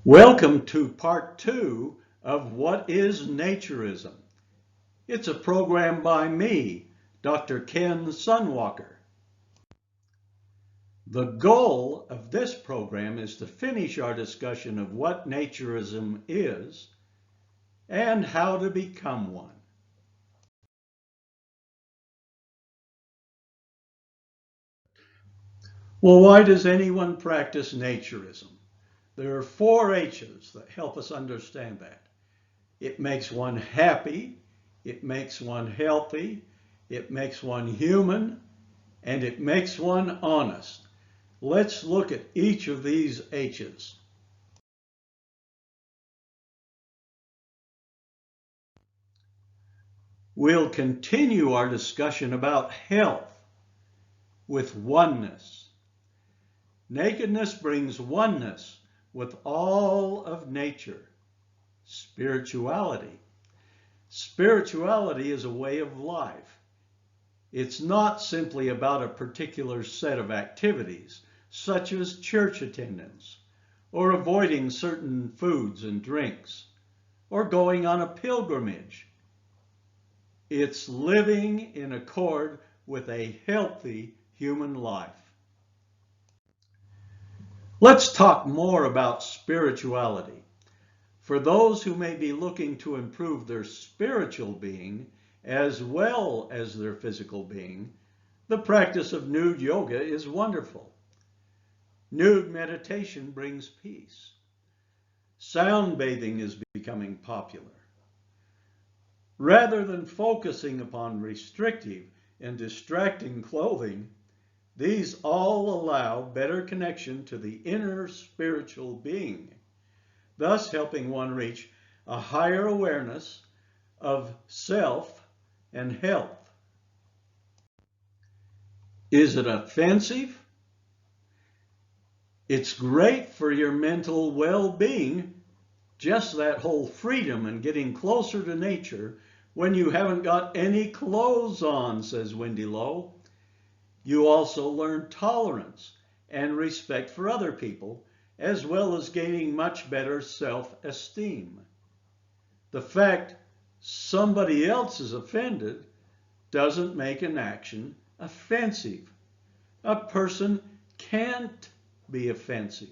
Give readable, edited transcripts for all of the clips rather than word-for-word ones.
Welcome to part 2 of What is Naturism? It's a program by me, Dr. Ken Sunwalker. The goal of this program is to finish our discussion of what Naturism is and how to become one. Well, why does anyone practice Naturism? There are 4 H's that help us understand that. It makes one happy, it makes one healthy, it makes one human, and it makes one honest. Let's look at each of these H's. We'll continue our discussion about health with oneness. Nakedness brings oneness with all of nature. Spirituality. Spirituality is a way of life. It's not simply about a particular set of activities, such as church attendance, or avoiding certain foods and drinks, or going on a pilgrimage. It's living in accord with a healthy human life. Let's talk more about spirituality. For those who may be looking to improve their spiritual being as well as their physical being, the practice of nude yoga is wonderful. Nude meditation brings peace. Sound bathing is becoming popular. Rather than focusing upon restrictive and distracting clothing, these all allow better connection to the inner spiritual being, thus helping one reach a higher awareness of self and health. Is it offensive? It's great for your mental well-being, just that whole freedom and getting closer to nature when you haven't got any clothes on, says Wendy Lowe. You also learn tolerance and respect for other people, as well as gaining much better self-esteem. The fact somebody else is offended doesn't make an action offensive. A person can't be offensive.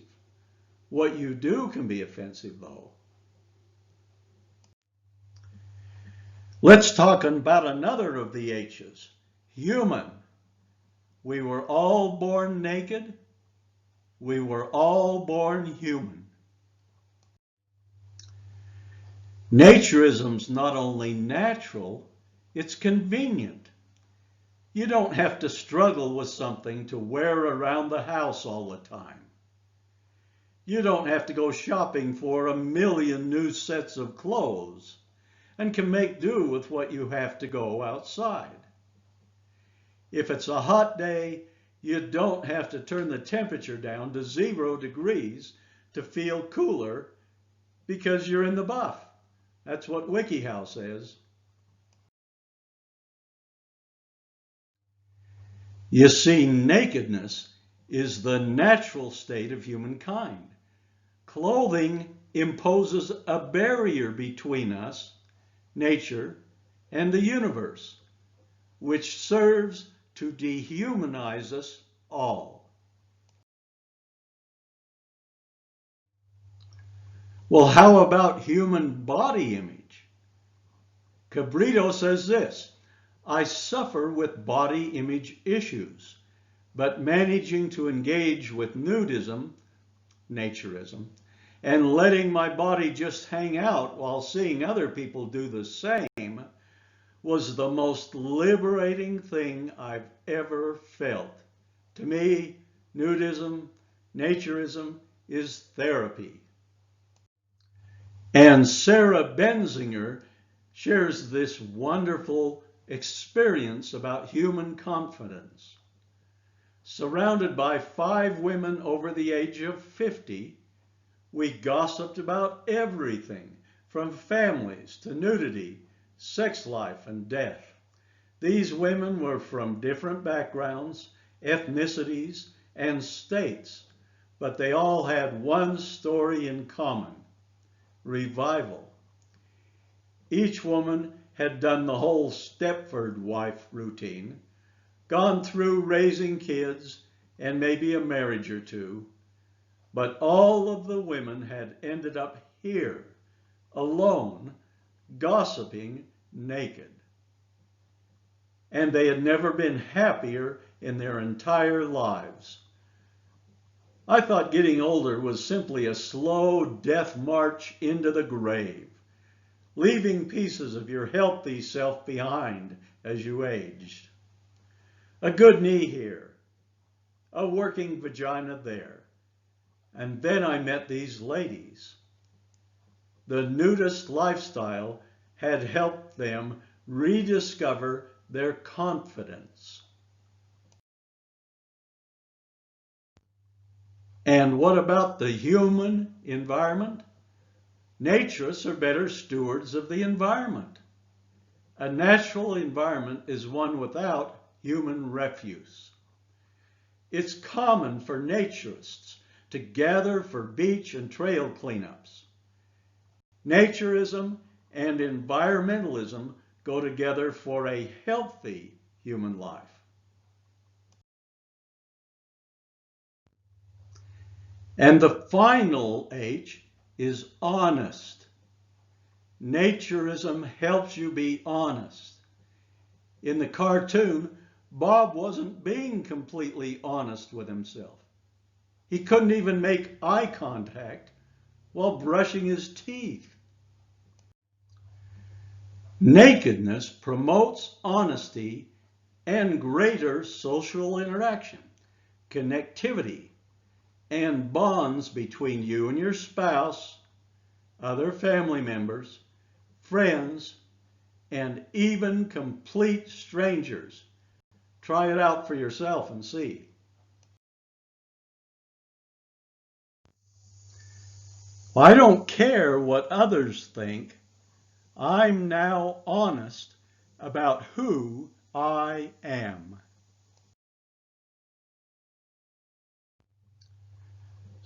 What you do can be offensive, though. Let's talk about another of the H's, human. We were all born naked. We were all born human. Naturism's not only natural, it's convenient. You don't have to struggle with something to wear around the house all the time. You don't have to go shopping for a million new sets of clothes and can make do with what you have to go outside. If it's a hot day, you don't have to turn the temperature down to 0 degrees to feel cooler because you're in the buff. That's what WikiHow says. You see, nakedness is the natural state of humankind. Clothing imposes a barrier between us, nature, and the universe, which serves to dehumanize us all. Well, how about human body image? Cabrito says this: I suffer with body image issues, but managing to engage with nudism, naturism, and letting my body just hang out while seeing other people do the same was the most liberating thing I've ever felt. To me, nudism, naturism is therapy. And Sarah Benzinger shares this wonderful experience about human confidence. Surrounded by 5 women over the age of 50, we gossiped about everything from families to nudity, sex life, and death. These women were from different backgrounds, ethnicities, and states, but they all had one story in common: revival. Each woman had done the whole Stepford wife routine, gone through raising kids and maybe a marriage or two, but all of the women had ended up here, alone, gossiping naked. And they had never been happier in their entire lives. I thought getting older was simply a slow death march into the grave, leaving pieces of your healthy self behind as you aged. A good knee here, a working vagina there. And then I met these ladies. The nudist lifestyle had helped them rediscover their confidence. And what about the human environment? Naturists are better stewards of the environment. A natural environment is one without human refuse. It's common for naturists to gather for beach and trail cleanups. Naturism and environmentalism go together for a healthy human life. And the final H is honest. Naturism helps you be honest. In the cartoon, Bob wasn't being completely honest with himself. He couldn't even make eye contact while brushing his teeth. Nakedness promotes honesty and greater social interaction, connectivity, and bonds between you and your spouse, other family members, friends, and even complete strangers. Try it out for yourself and see. I don't care what others think. I'm now honest about who I am.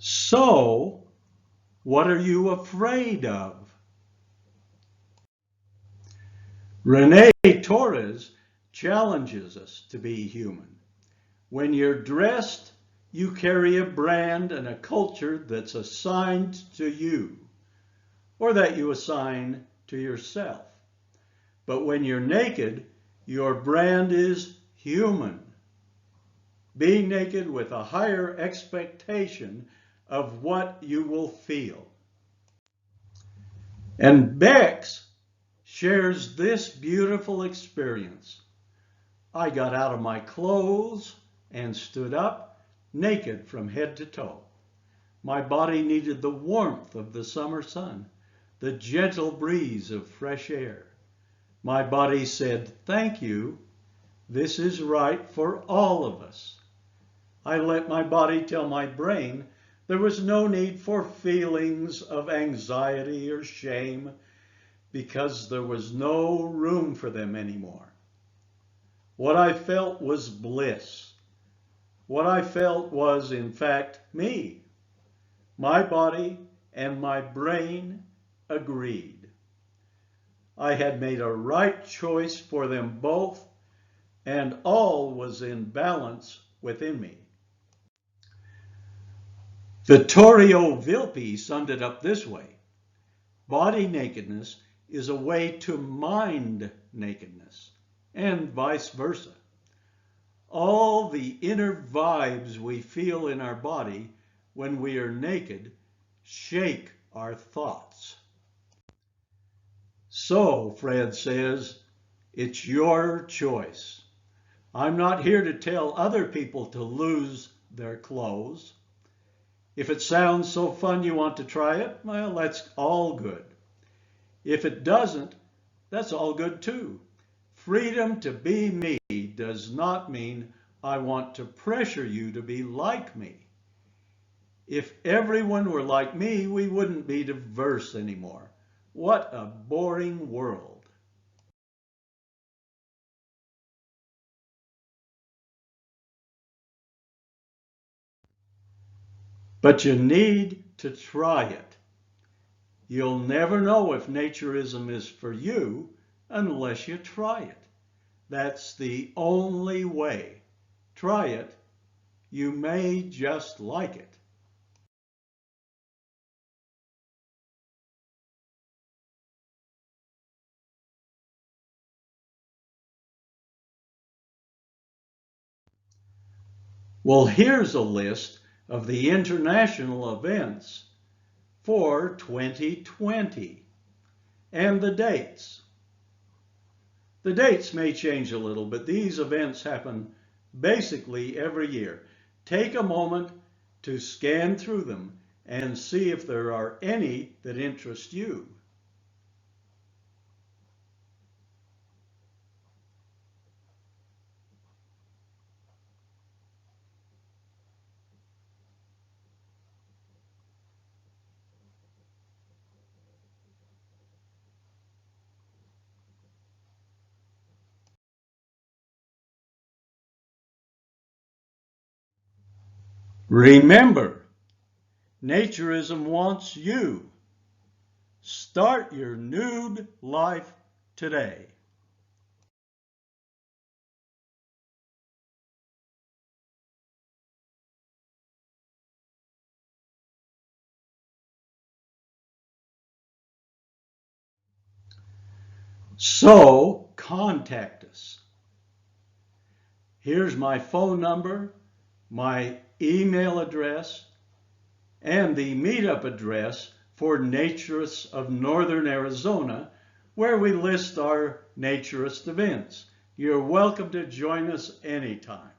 So, what are you afraid of? Rene Torres challenges us to be human. When you're dressed, you carry a brand and a culture that's assigned to you, or that you assign to yourself. But when you're naked, your brand is human. Be naked with a higher expectation of what you will feel. And Bex shares this beautiful experience. I got out of my clothes and stood up, naked from head to toe. My body needed the warmth of the summer sun, the gentle breeze of fresh air. My body said, "Thank you. This is right for all of us." I let my body tell my brain there was no need for feelings of anxiety or shame, because there was no room for them anymore. What I felt was bliss. What I felt was, in fact, me. My body and my brain agreed. I had made a right choice for them both, and all was in balance within me. Vittorio Vilpi summed it up this way: body nakedness is a way to mind nakedness, and vice versa. All the inner vibes we feel in our body when we are naked shake our thoughts. So, Fred says, it's your choice. I'm not here to tell other people to lose their clothes. If it sounds so fun you want to try it, well, that's all good. If it doesn't, that's all good too. Freedom to be me does not mean I want to pressure you to be like me. If everyone were like me, we wouldn't be diverse anymore. What a boring world. But you need to try it. You'll never know if naturism is for you unless you try it. That's the only way. Try it. You may just like it. Well, here's a list of the international events for 2020 and the dates. The dates may change a little, but these events happen basically every year. Take a moment to scan through them and see if there are any that interest you. Remember, Naturism wants you. Start your nude life today. So contact us. Here's my phone number, my email address, and the meetup address for Naturists of Northern Arizona, where we list our naturist events. You're welcome to join us anytime.